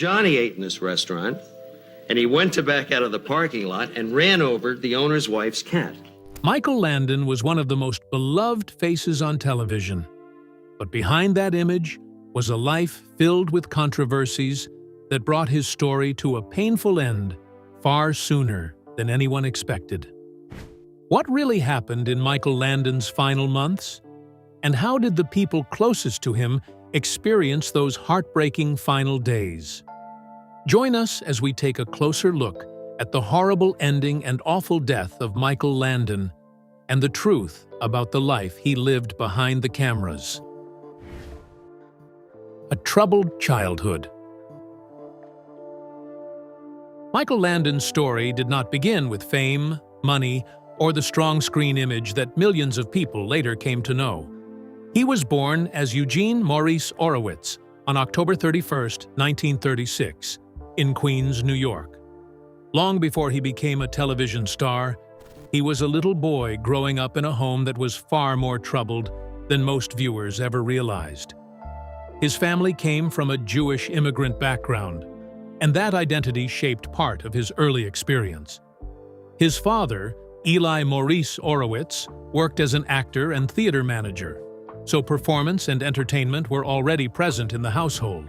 Johnny ate in this restaurant, and he went to back out of the parking lot and ran over the owner's wife's cat. Michael Landon was one of the most beloved faces on television. But behind that image was a life filled with controversies that brought his story to a painful end far sooner than anyone expected. What really happened in Michael Landon's final months? And how did the people closest to him experience those heartbreaking final days? Join us as we take a closer look at the horrible ending and awful death of Michael Landon and the truth about the life he lived behind the cameras. A troubled childhood. Michael Landon's story did not begin with fame, money, or the strong screen image that millions of people later came to know. He was born as Eugene Maurice Orowitz on October 31, 1936, in Queens, New York. Long before he became a television star, he was a little boy growing up in a home that was far more troubled than most viewers ever realized. His family came from a Jewish immigrant background, and that identity shaped part of his early experience. His father, Eli Maurice Orowitz, worked as an actor and theater manager, so performance and entertainment were already present in the household.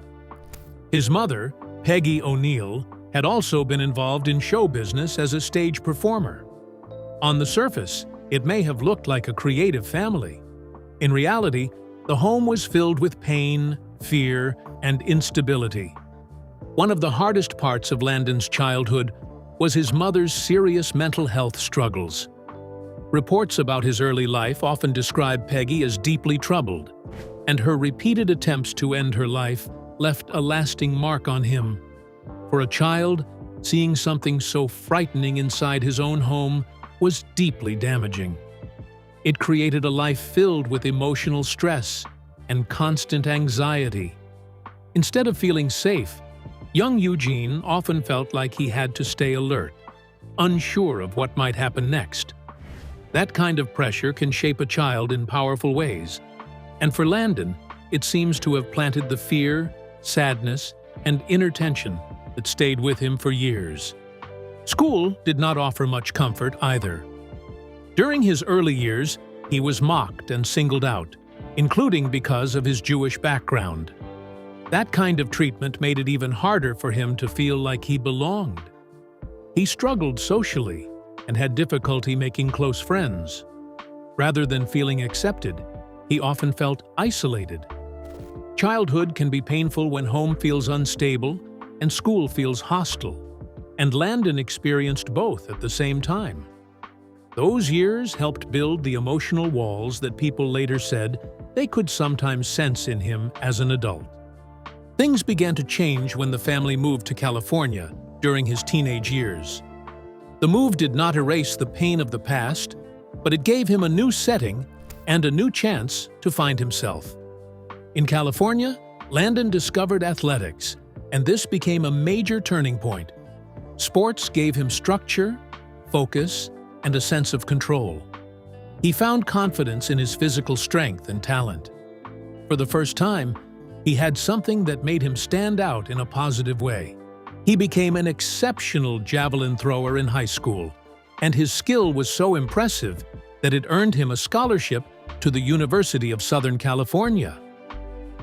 His mother, Peggy O'Neill, had also been involved in show business as a stage performer. On the surface, it may have looked like a creative family. In reality, the home was filled with pain, fear, and instability. One of the hardest parts of Landon's childhood was his mother's serious mental health struggles. Reports about his early life often describe Peggy as deeply troubled, and her repeated attempts to end her life left a lasting mark on him. For a child, seeing something so frightening inside his own home was deeply damaging. It created a life filled with emotional stress and constant anxiety. Instead of feeling safe, young Eugene often felt like he had to stay alert, unsure of what might happen next. That kind of pressure can shape a child in powerful ways, and for Landon, it seems to have planted the fear, sadness, and inner tension that stayed with him for years. School did not offer much comfort either. During his early years, he was mocked and singled out, including because of his Jewish background. That kind of treatment made it even harder for him to feel like he belonged. He struggled socially and had difficulty making close friends. Rather than feeling accepted, he often felt isolated. Childhood can be painful when home feels unstable and school feels hostile, and Landon experienced both at the same time. Those years helped build the emotional walls that people later said they could sometimes sense in him as an adult. Things began to change when the family moved to California during his teenage years. The move did not erase the pain of the past, but it gave him a new setting and a new chance to find himself. In California, Landon discovered athletics, and this became a major turning point. Sports gave him structure, focus, and a sense of control. He found confidence in his physical strength and talent. For the first time, he had something that made him stand out in a positive way. He became an exceptional javelin thrower in high school, and his skill was so impressive that it earned him a scholarship to the University of Southern California.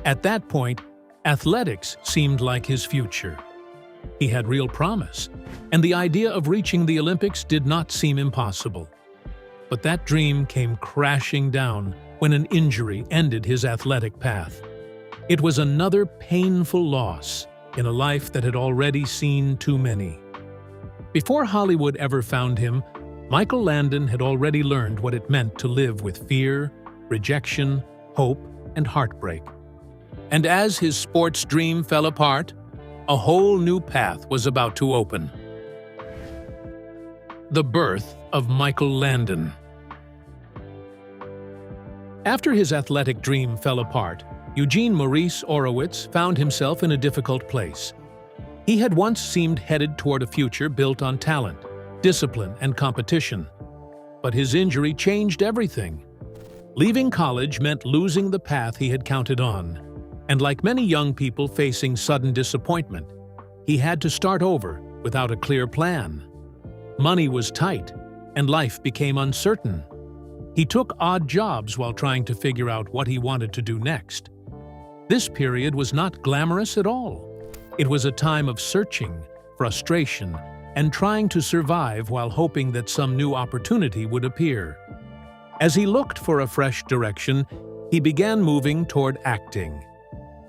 At that point, athletics seemed like his future. He had real promise, and the idea of reaching the Olympics did not seem impossible. But that dream came crashing down when an injury ended his athletic path. It was another painful loss in a life that had already seen too many. Before Hollywood ever found him, Michael Landon had already learned what it meant to live with fear, rejection, hope, and heartbreak. And as his sports dream fell apart, a whole new path was about to open. The birth of Michael Landon. After his athletic dream fell apart, Eugene Maurice Orowitz found himself in a difficult place. He had once seemed headed toward a future built on talent, discipline, and competition. But his injury changed everything. Leaving college meant losing the path he had counted on. And like many young people facing sudden disappointment, he had to start over without a clear plan. Money was tight, and life became uncertain. He took odd jobs while trying to figure out what he wanted to do next. This period was not glamorous at all. It was a time of searching, frustration, and trying to survive while hoping that some new opportunity would appear. As he looked for a fresh direction, he began moving toward acting.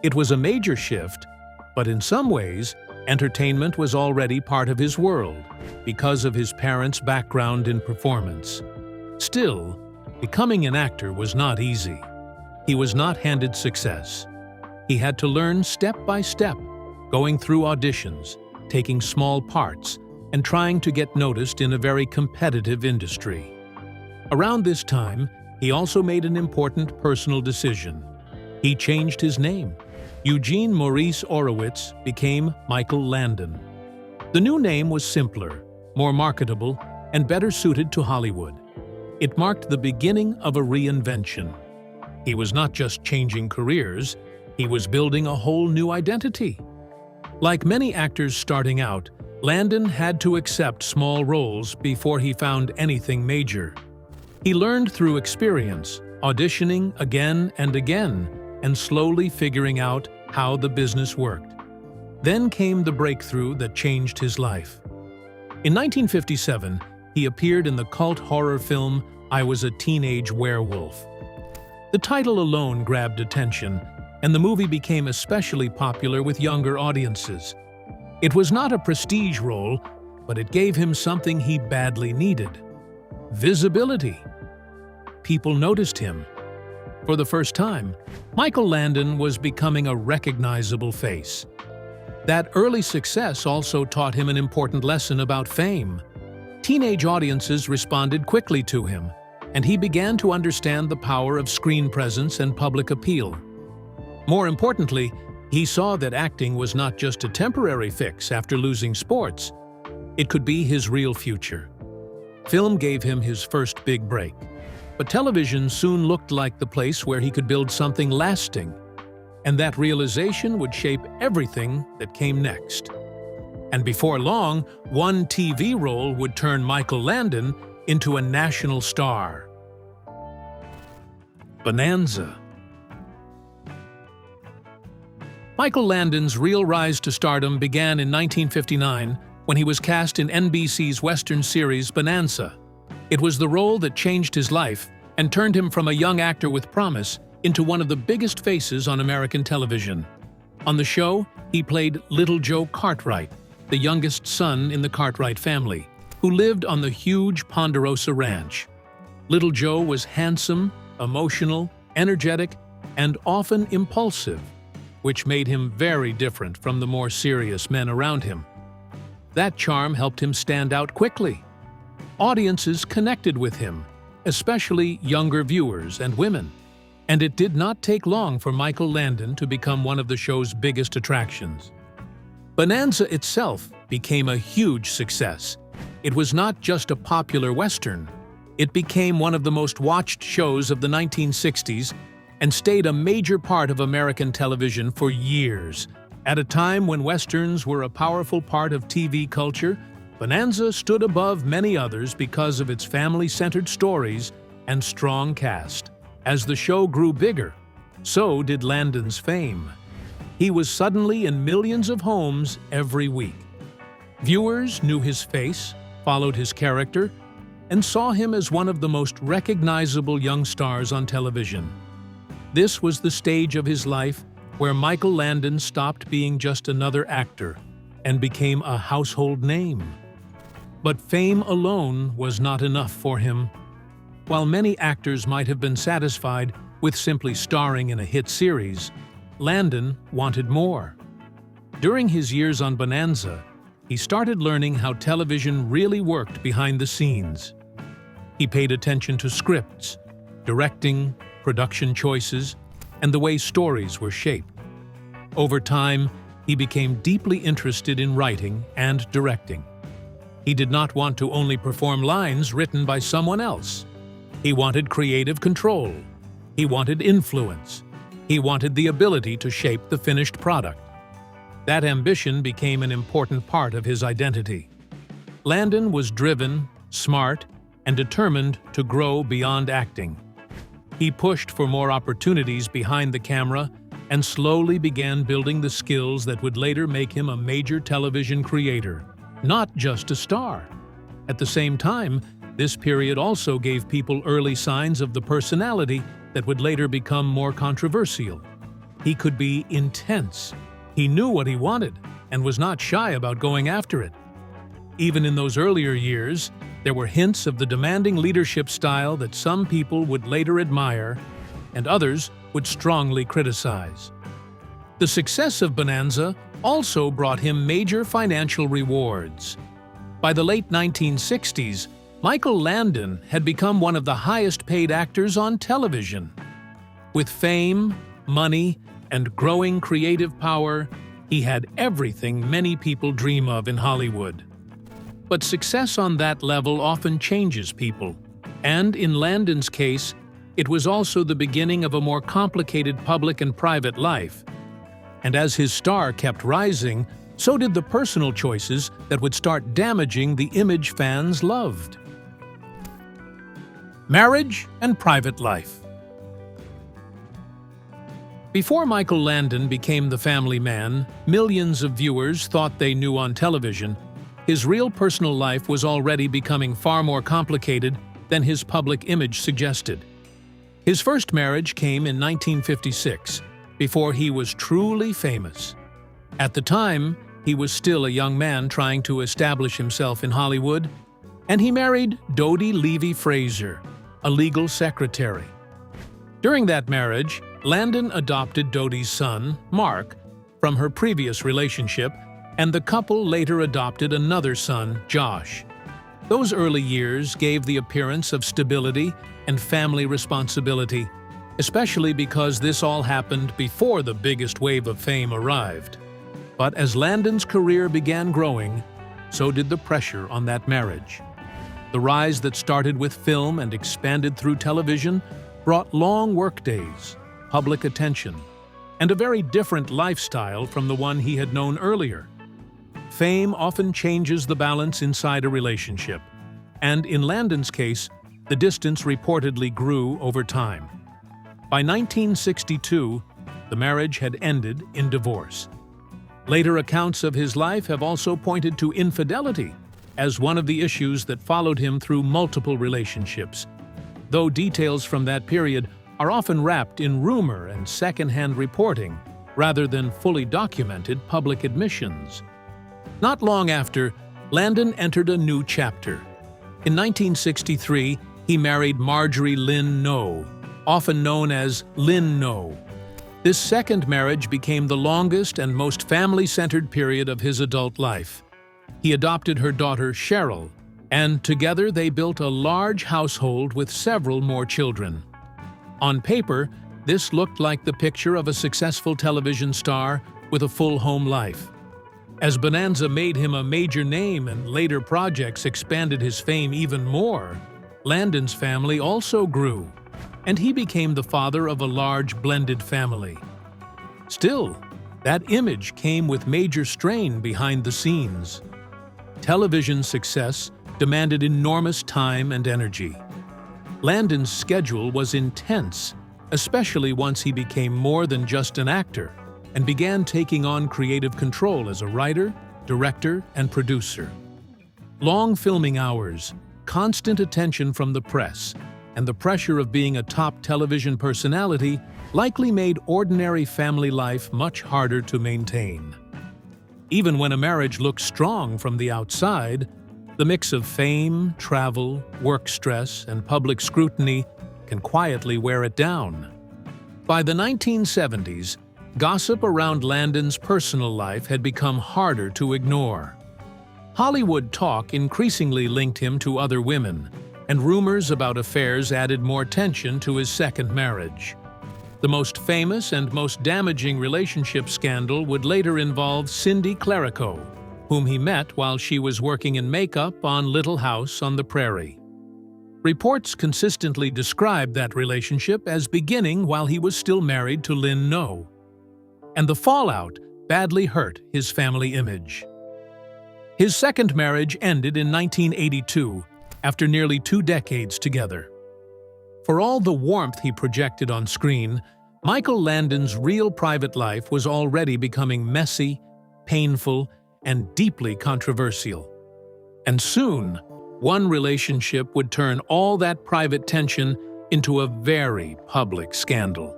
It was a major shift, but in some ways, entertainment was already part of his world because of his parents' background in performance. Still, becoming an actor was not easy. He was not handed success. He had to learn step by step, going through auditions, taking small parts, and trying to get noticed in a very competitive industry. Around this time, he also made an important personal decision. He changed his name. Eugene Maurice Orowitz became Michael Landon. The new name was simpler, more marketable, and better suited to Hollywood. It marked the beginning of a reinvention. He was not just changing careers, he was building a whole new identity. Like many actors starting out, Landon had to accept small roles before he found anything major. He learned through experience, auditioning again and again, and slowly figuring out how the business worked. Then came the breakthrough that changed his life. In 1957, he appeared in the cult horror film I Was a Teenage Werewolf. The title alone grabbed attention, and the movie became especially popular with younger audiences. It was not a prestige role, but it gave him something he badly needed: visibility. People noticed him. For the first time, Michael Landon was becoming a recognizable face. That early success also taught him an important lesson about fame. Teenage audiences responded quickly to him, and he began to understand the power of screen presence and public appeal. More importantly, he saw that acting was not just a temporary fix after losing sports. It could be his real future. Film gave him his first big break, but television soon looked like the place where he could build something lasting, and that realization would shape everything that came next. And before long, one TV role would turn Michael Landon into a national star. Bonanza. Michael Landon's real rise to stardom began in 1959 when he was cast in NBC's Western series Bonanza. It was the role that changed his life and turned him from a young actor with promise into one of the biggest faces on American television. On the show, he played Little Joe Cartwright, the youngest son in the Cartwright family, who lived on the huge Ponderosa Ranch. Little Joe was handsome, emotional, energetic, and often impulsive, which made him very different from the more serious men around him. That charm helped him stand out quickly. Audiences connected with him, especially younger viewers and women. And it did not take long for Michael Landon to become one of the show's biggest attractions. Bonanza itself became a huge success. It was not just a popular Western. It became one of the most watched shows of the 1960s and stayed a major part of American television for years. At a time when Westerns were a powerful part of TV culture, Bonanza stood above many others because of its family-centered stories and strong cast. As the show grew bigger, so did Landon's fame. He was suddenly in millions of homes every week. Viewers knew his face, followed his character, and saw him as one of the most recognizable young stars on television. This was the stage of his life where Michael Landon stopped being just another actor and became a household name. But fame alone was not enough for him. While many actors might have been satisfied with simply starring in a hit series, Landon wanted more. During his years on Bonanza, he started learning how television really worked behind the scenes. He paid attention to scripts, directing, production choices, and the way stories were shaped. Over time, he became deeply interested in writing and directing. He did not want to only perform lines written by someone else. He wanted creative control. He wanted influence. He wanted the ability to shape the finished product. That ambition became an important part of his identity. Landon was driven, smart, and determined to grow beyond acting. He pushed for more opportunities behind the camera and slowly began building the skills that would later make him a major television creator, not just a star. At the same time, this period also gave people early signs of the personality that would later become more controversial. He could be intense. He knew what he wanted and was not shy about going after it. Even in those earlier years, there were hints of the demanding leadership style that some people would later admire and others would strongly criticize. The success of Bonanza also brought him major financial rewards. By the late 1960s, Michael Landon had become one of the highest-paid actors on television. With fame, money, and growing creative power, he had everything many people dream of in Hollywood. But success on that level often changes people, and in Landon's case, it was also the beginning of a more complicated public and private life. And as his star kept rising, so did the personal choices that would start damaging the image fans loved. Marriage and private life. Before Michael Landon became the family man millions of viewers thought they knew on television, his real personal life was already becoming far more complicated than his public image suggested. His first marriage came in 1956, before he was truly famous. At the time, he was still a young man trying to establish himself in Hollywood, and he married Dodie Levy Frazier, a legal secretary. During that marriage, Landon adopted Dodie's son, Mark, from her previous relationship, and the couple later adopted another son, Josh. Those early years gave the appearance of stability and family responsibility, especially because this all happened before the biggest wave of fame arrived. But as Landon's career began growing, so did the pressure on that marriage. The rise that started with film and expanded through television brought long workdays, public attention, and a very different lifestyle from the one he had known earlier. Fame often changes the balance inside a relationship, and in Landon's case, the distance reportedly grew over time. By 1962, the marriage had ended in divorce. Later accounts of his life have also pointed to infidelity as one of the issues that followed him through multiple relationships, though details from that period are often wrapped in rumor and second-hand reporting rather than fully documented public admissions. Not long after, Landon entered a new chapter. In 1963, he married Marjorie Lynn Noe, often known as Lynn Noe. This second marriage became the longest and most family-centered period of his adult life. He adopted her daughter Cheryl, and together they built a large household with several more children. On paper, this looked like the picture of a successful television star with a full home life. As Bonanza made him a major name and later projects expanded his fame even more, Landon's family also grew, and he became the father of a large blended family. Still, that image came with major strain behind the scenes. Television success demanded enormous time and energy. Landon's schedule was intense, especially once he became more than just an actor and began taking on creative control as a writer, director, and producer. Long filming hours, constant attention from the press, and the pressure of being a top television personality likely made ordinary family life much harder to maintain. Even when a marriage looks strong from the outside, the mix of fame, travel, work stress, and public scrutiny can quietly wear it down. By the 1970s, gossip around Landon's personal life had become harder to ignore. Hollywood talk increasingly linked him to other women, and rumors about affairs added more tension to his second marriage. The most famous and most damaging relationship scandal would later involve Cindy Clerico, whom he met while she was working in makeup on Little House on the Prairie. Reports consistently described that relationship as beginning while he was still married to Lynn Noe. And the fallout badly hurt his family image. His second marriage ended in 1982, after nearly 2 decades together. For all the warmth he projected on screen, Michael Landon's real private life was already becoming messy, painful, and deeply controversial. And soon, one relationship would turn all that private tension into a very public scandal.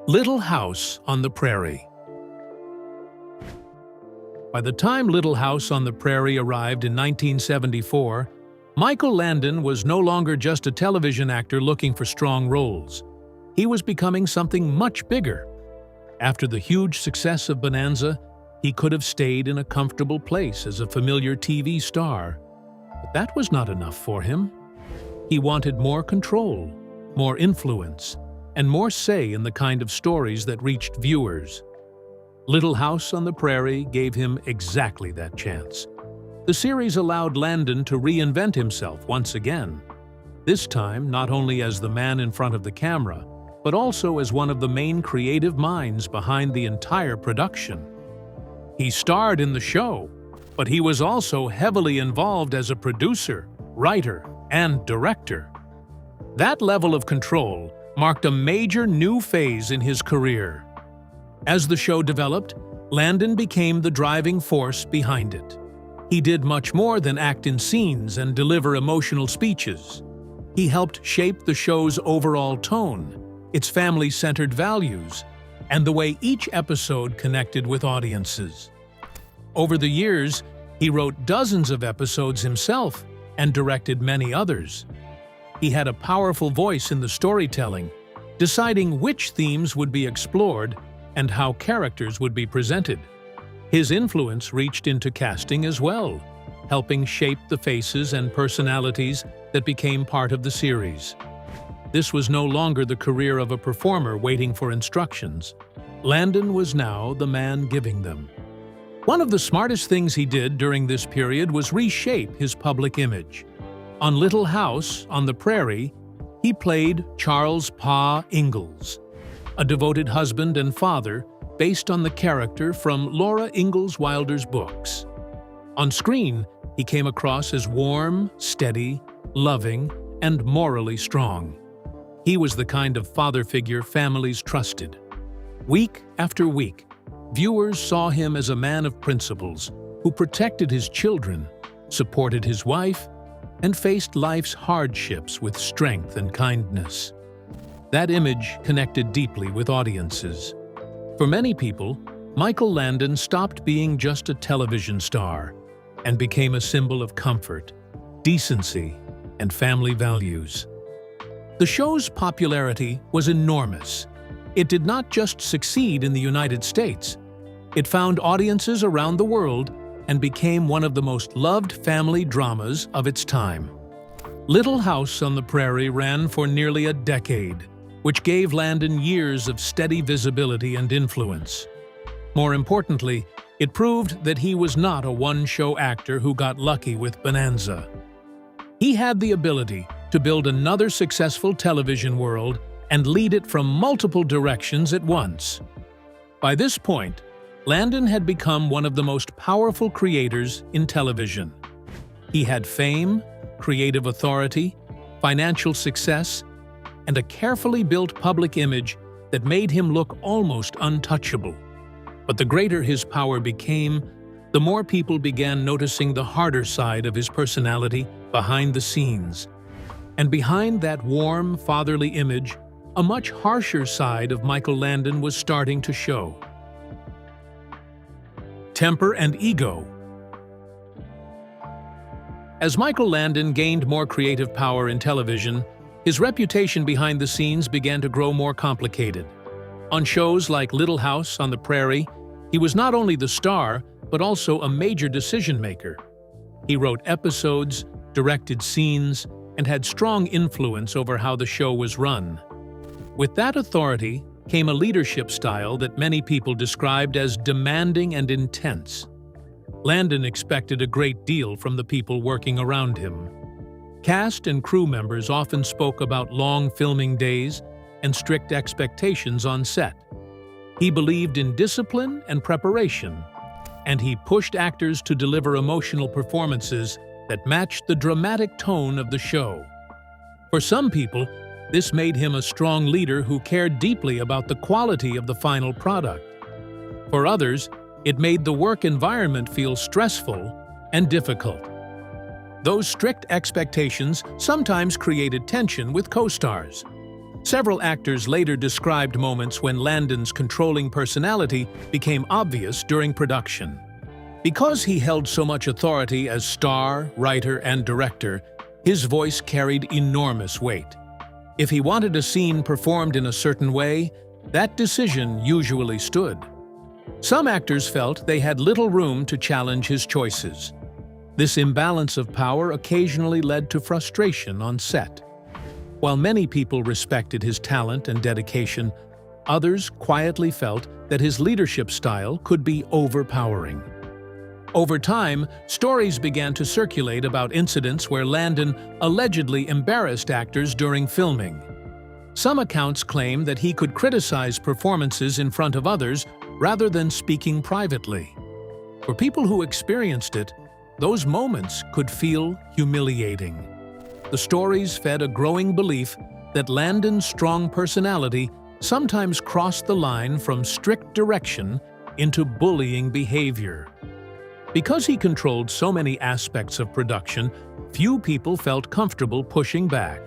Little House on the Prairie. By the time Little House on the Prairie arrived in 1974, Michael Landon was no longer just a television actor looking for strong roles. He was becoming something much bigger. After the huge success of Bonanza, he could have stayed in a comfortable place as a familiar TV star. But that was not enough for him. He wanted more control, more influence, and more say in the kind of stories that reached viewers. Little House on the Prairie gave him exactly that chance. The series allowed Landon to reinvent himself once again, this time not only as the man in front of the camera, but also as one of the main creative minds behind the entire production. He starred in the show, but he was also heavily involved as a producer, writer, and director. That level of control marked a major new phase in his career. As the show developed, Landon became the driving force behind it. He did much more than act in scenes and deliver emotional speeches. He helped shape the show's overall tone, its family-centered values, and the way each episode connected with audiences. Over the years, he wrote dozens of episodes himself and directed many others. He had a powerful voice in the storytelling, deciding which themes would be explored and how characters would be presented. His influence reached into casting as well, helping shape the faces and personalities that became part of the series. This was no longer the career of a performer waiting for instructions. Landon was now the man giving them. One of the smartest things he did during this period was reshape his public image. On Little House on the Prairie, he played Charles Pa Ingalls, a devoted husband and father based on the character from Laura Ingalls Wilder's books. On screen, he came across as warm, steady, loving, and morally strong. He was the kind of father figure families trusted. Week after week, viewers saw him as a man of principles who protected his children, supported his wife, and faced life's hardships with strength and kindness. That image connected deeply with audiences. For many people, Michael Landon stopped being just a television star and became a symbol of comfort, decency, and family values. The show's popularity was enormous. It did not just succeed in the United States. It found audiences around the world and became one of the most loved family dramas of its time. Little House on the Prairie ran for nearly a decade, which gave Landon years of steady visibility and influence. More importantly, it proved that he was not a one-show actor who got lucky with Bonanza. He had the ability to build another successful television world and lead it from multiple directions at once. By this point, Landon had become one of the most powerful creators in television. He had fame, creative authority, financial success, and a carefully built public image that made him look almost untouchable. But the greater his power became, the more people began noticing the harder side of his personality behind the scenes. And behind that warm, fatherly image, a much harsher side of Michael Landon was starting to show. Temper and ego. As Michael Landon gained more creative power in television, his reputation behind the scenes began to grow more complicated. On shows like Little House on the Prairie, he was not only the star, but also a major decision-maker. He wrote episodes, directed scenes, and had strong influence over how the show was run. With that authority came a leadership style that many people described as demanding and intense. Landon expected a great deal from the people working around him. Cast and crew members often spoke about long filming days and strict expectations on set. He believed in discipline and preparation, and he pushed actors to deliver emotional performances that matched the dramatic tone of the show. For some people, this made him a strong leader who cared deeply about the quality of the final product. For others, it made the work environment feel stressful and difficult. Those strict expectations sometimes created tension with co-stars. Several actors later described moments when Landon's controlling personality became obvious during production. Because he held so much authority as star, writer, and director, his voice carried enormous weight. If he wanted a scene performed in a certain way, that decision usually stood. Some actors felt they had little room to challenge his choices. This imbalance of power occasionally led to frustration on set. While many people respected his talent and dedication, others quietly felt that his leadership style could be overpowering. Over time, stories began to circulate about incidents where Landon allegedly embarrassed actors during filming. Some accounts claim that he could criticize performances in front of others rather than speaking privately. For people who experienced it, those moments could feel humiliating. The stories fed a growing belief that Landon's strong personality sometimes crossed the line from strict direction into bullying behavior. Because he controlled so many aspects of production, few people felt comfortable pushing back.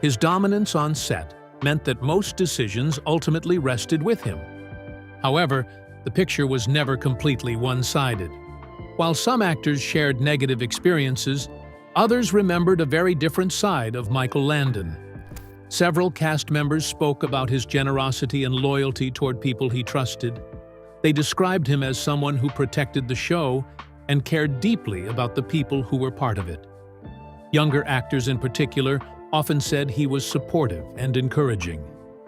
His dominance on set meant that most decisions ultimately rested with him. However, the picture was never completely one-sided. While some actors shared negative experiences, others remembered a very different side of Michael Landon. Several cast members spoke about his generosity and loyalty toward people he trusted. They described him as someone who protected the show and cared deeply about the people who were part of it. Younger actors in particular often said he was supportive and encouraging,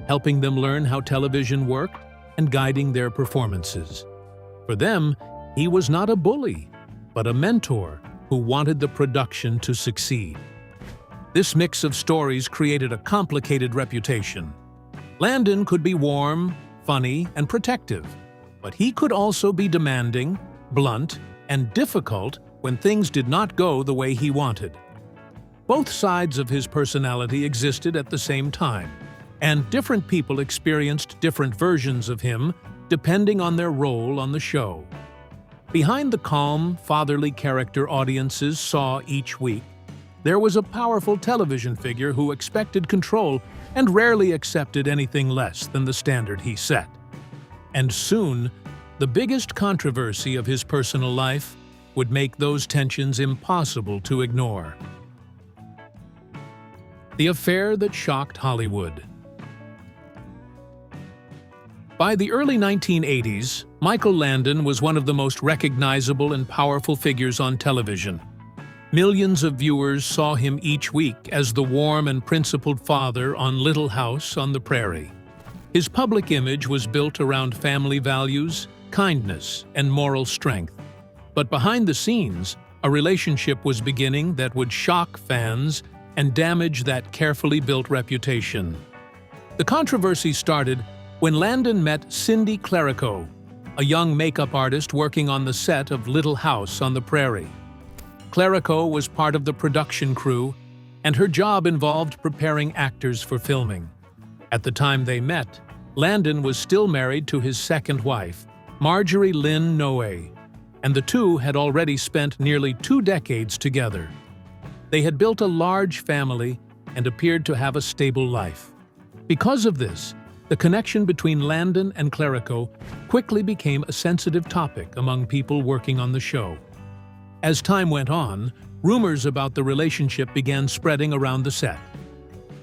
helping them learn how television worked and guiding their performances. For them, he was not a bully, but a mentor who wanted the production to succeed. This mix of stories created a complicated reputation. Landon could be warm, funny, and protective, but he could also be demanding, blunt, and difficult when things did not go the way he wanted. Both sides of his personality existed at the same time, and different people experienced different versions of him depending on their role on the show. Behind the calm, fatherly character audiences saw each week, there was a powerful television figure who expected control and rarely accepted anything less than the standard he set. And soon, the biggest controversy of his personal life would make those tensions impossible to ignore. The affair that shocked Hollywood. By the early 1980s, Michael Landon was one of the most recognizable and powerful figures on television. Millions of viewers saw him each week as the warm and principled father on Little House on the Prairie. His public image was built around family values, kindness, and moral strength. But behind the scenes, a relationship was beginning that would shock fans and damage that carefully built reputation. The controversy started when Landon met Cindy Clerico, a young makeup artist working on the set of Little House on the Prairie. Clerico was part of the production crew, and her job involved preparing actors for filming. At the time they met, Landon was still married to his second wife, Marjorie Lynn Noe, and the two had already spent nearly 2 decades together. They had built a large family and appeared to have a stable life. Because of this, the connection between Landon and Clerico quickly became a sensitive topic among people working on the show. As time went on, rumors about the relationship began spreading around the set.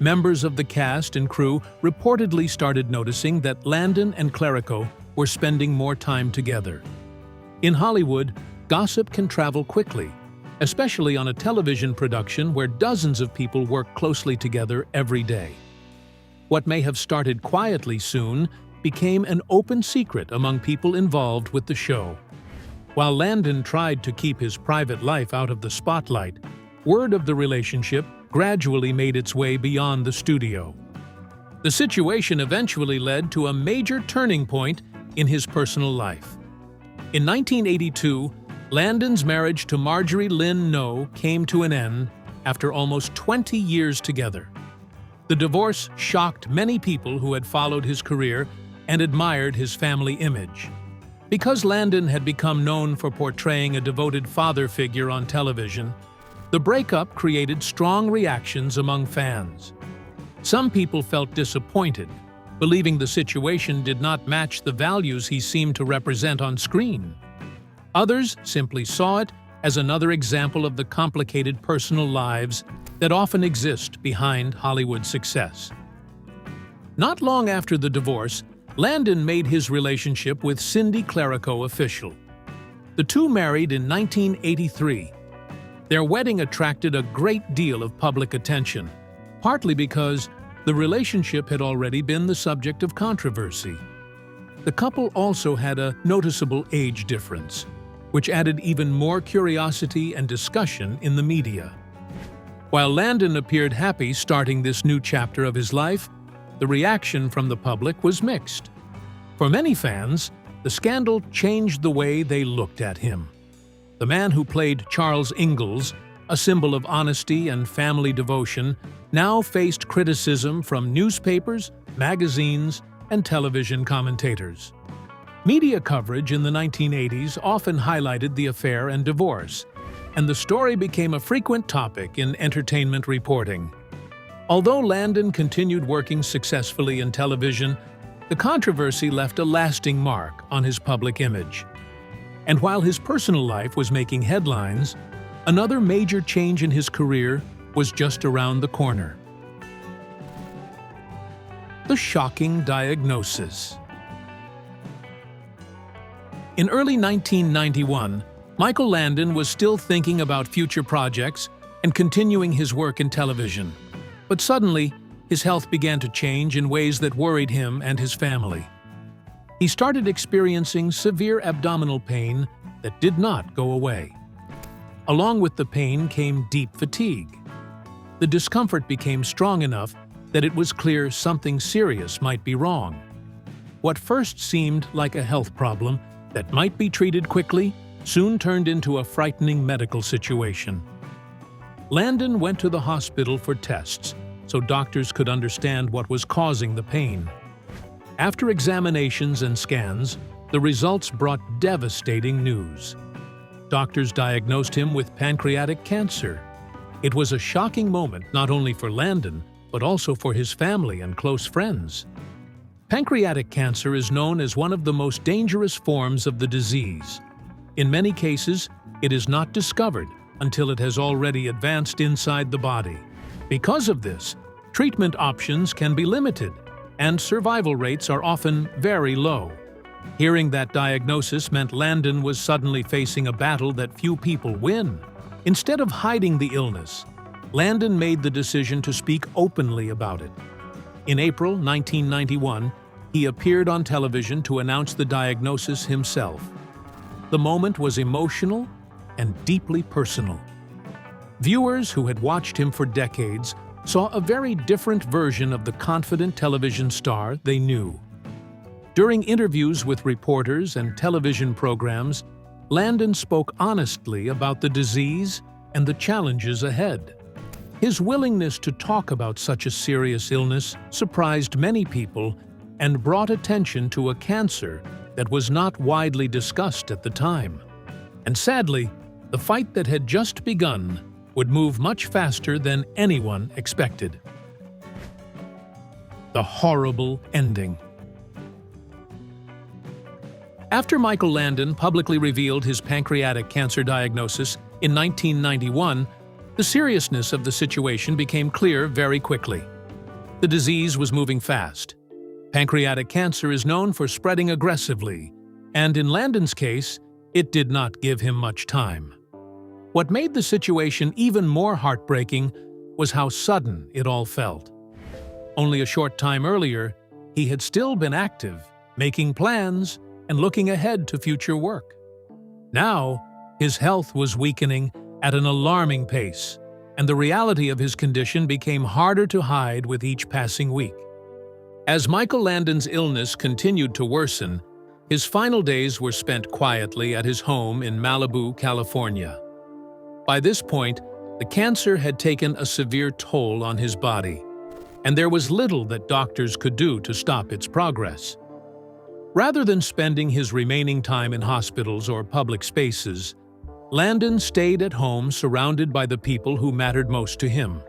Members of the cast and crew reportedly started noticing that Landon and Clerico were spending more time together. In Hollywood, gossip can travel quickly, especially on a television production where dozens of people work closely together every day. What may have started quietly soon became an open secret among people involved with the show. While Landon tried to keep his private life out of the spotlight, word of the relationship gradually made its way beyond the studio. The situation eventually led to a major turning point in his personal life. In 1982, Landon's marriage to Marjorie Lynn No came to an end after almost 20 years together. The divorce shocked many people who had followed his career and admired his family image. Because Landon had become known for portraying a devoted father figure on television, the breakup created strong reactions among fans. Some people felt disappointed, believing the situation did not match the values he seemed to represent on screen. Others simply saw it as another example of the complicated personal lives that often exist behind Hollywood success. Not long after the divorce, Landon made his relationship with Cindy Clerico official. The two married in 1983. Their wedding attracted a great deal of public attention, partly because the relationship had already been the subject of controversy. The couple also had a noticeable age difference, which added even more curiosity and discussion in the media. While Landon appeared happy starting this new chapter of his life, the reaction from the public was mixed. For many fans, the scandal changed the way they looked at him. The man who played Charles Ingalls, a symbol of honesty and family devotion, now faced criticism from newspapers, magazines, and television commentators. Media coverage in the 1980s often highlighted the affair and divorce, and the story became a frequent topic in entertainment reporting. Although Landon continued working successfully in television, the controversy left a lasting mark on his public image. And while his personal life was making headlines, another major change in his career was just around the corner. The shocking diagnosis. In early 1991, Michael Landon was still thinking about future projects and continuing his work in television. But suddenly, his health began to change in ways that worried him and his family. He started experiencing severe abdominal pain that did not go away. Along with the pain came deep fatigue. The discomfort became strong enough that it was clear something serious might be wrong. What first seemed like a health problem that might be treated quickly soon turned into a frightening medical situation. Landon went to the hospital for tests so doctors could understand what was causing the pain. After examinations and scans, the results brought devastating news. Doctors diagnosed him with pancreatic cancer. It was a shocking moment not only for Landon, but also for his family and close friends. Pancreatic cancer is known as one of the most dangerous forms of the disease. In many cases, it is not discovered until it has already advanced inside the body. Because of this, treatment options can be limited, and survival rates are often very low. Hearing that diagnosis meant Landon was suddenly facing a battle that few people win. Instead of hiding the illness, Landon made the decision to speak openly about it. In April 1991, he appeared on television to announce the diagnosis himself. The moment was emotional and deeply personal. Viewers who had watched him for decades saw a very different version of the confident television star they knew. During interviews with reporters and television programs, Landon spoke honestly about the disease and the challenges ahead. His willingness to talk about such a serious illness surprised many people and brought attention to a cancer that was not widely discussed at the time. And sadly, the fight that had just begun would move much faster than anyone expected. The horrible ending. After Michael Landon publicly revealed his pancreatic cancer diagnosis in 1991, the seriousness of the situation became clear very quickly. The disease was moving fast. Pancreatic cancer is known for spreading aggressively, and in Landon's case, it did not give him much time. What made the situation even more heartbreaking was how sudden it all felt. Only a short time earlier, he had still been active, making plans and looking ahead to future work. Now, his health was weakening at an alarming pace, and the reality of his condition became harder to hide with each passing week. As Michael Landon's illness continued to worsen, his final days were spent quietly at his home in Malibu, California. By this point, the cancer had taken a severe toll on his body, and there was little that doctors could do to stop its progress. Rather than spending his remaining time in hospitals or public spaces, Landon stayed at home surrounded by the people who mattered most to him.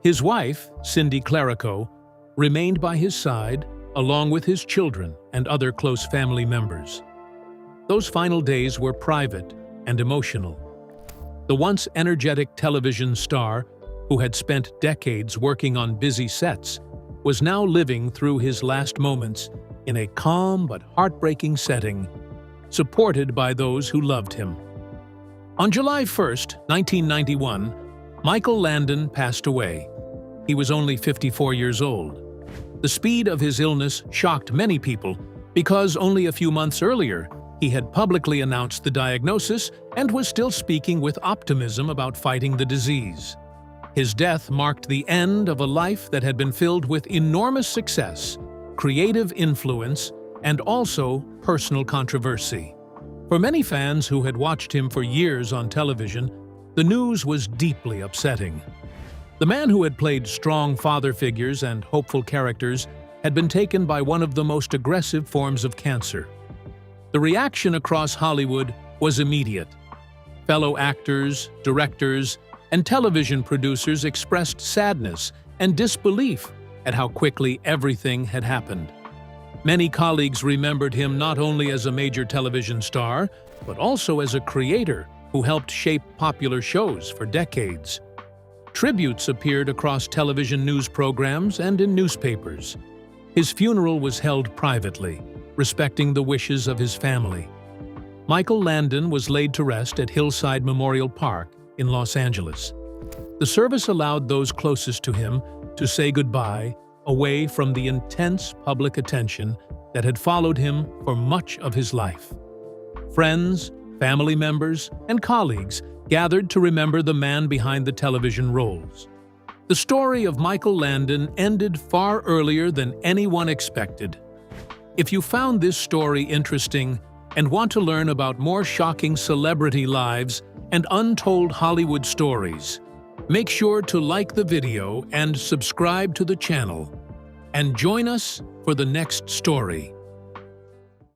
His wife, Cindy Clerico, remained by his side, along with his children and other close family members. Those final days were private and emotional. The once energetic television star, who had spent decades working on busy sets, was now living through his last moments in a calm but heartbreaking setting, supported by those who loved him. On July 1st, 1991, Michael Landon passed away. He was only 54 years old. The speed of his illness shocked many people because only a few months earlier, he had publicly announced the diagnosis and was still speaking with optimism about fighting the disease. His death marked the end of a life that had been filled with enormous success, creative influence, and also personal controversy. For many fans who had watched him for years on television, the news was deeply upsetting. The man who had played strong father figures and hopeful characters had been taken by one of the most aggressive forms of cancer. The reaction across Hollywood was immediate. Fellow actors, directors, and television producers expressed sadness and disbelief at how quickly everything had happened. Many colleagues remembered him not only as a major television star, but also as a creator who helped shape popular shows for decades. Tributes appeared across television news programs and in newspapers. His funeral was held privately, respecting the wishes of his family. Michael Landon was laid to rest at Hillside Memorial Park in Los Angeles. The service allowed those closest to him to say goodbye, away from the intense public attention that had followed him for much of his life. Friends, family members, and colleagues gathered to remember the man behind the television roles. The story of Michael Landon ended far earlier than anyone expected. If you found this story interesting and want to learn about more shocking celebrity lives and untold Hollywood stories, make sure to like the video and subscribe to the channel. And join us for the next story.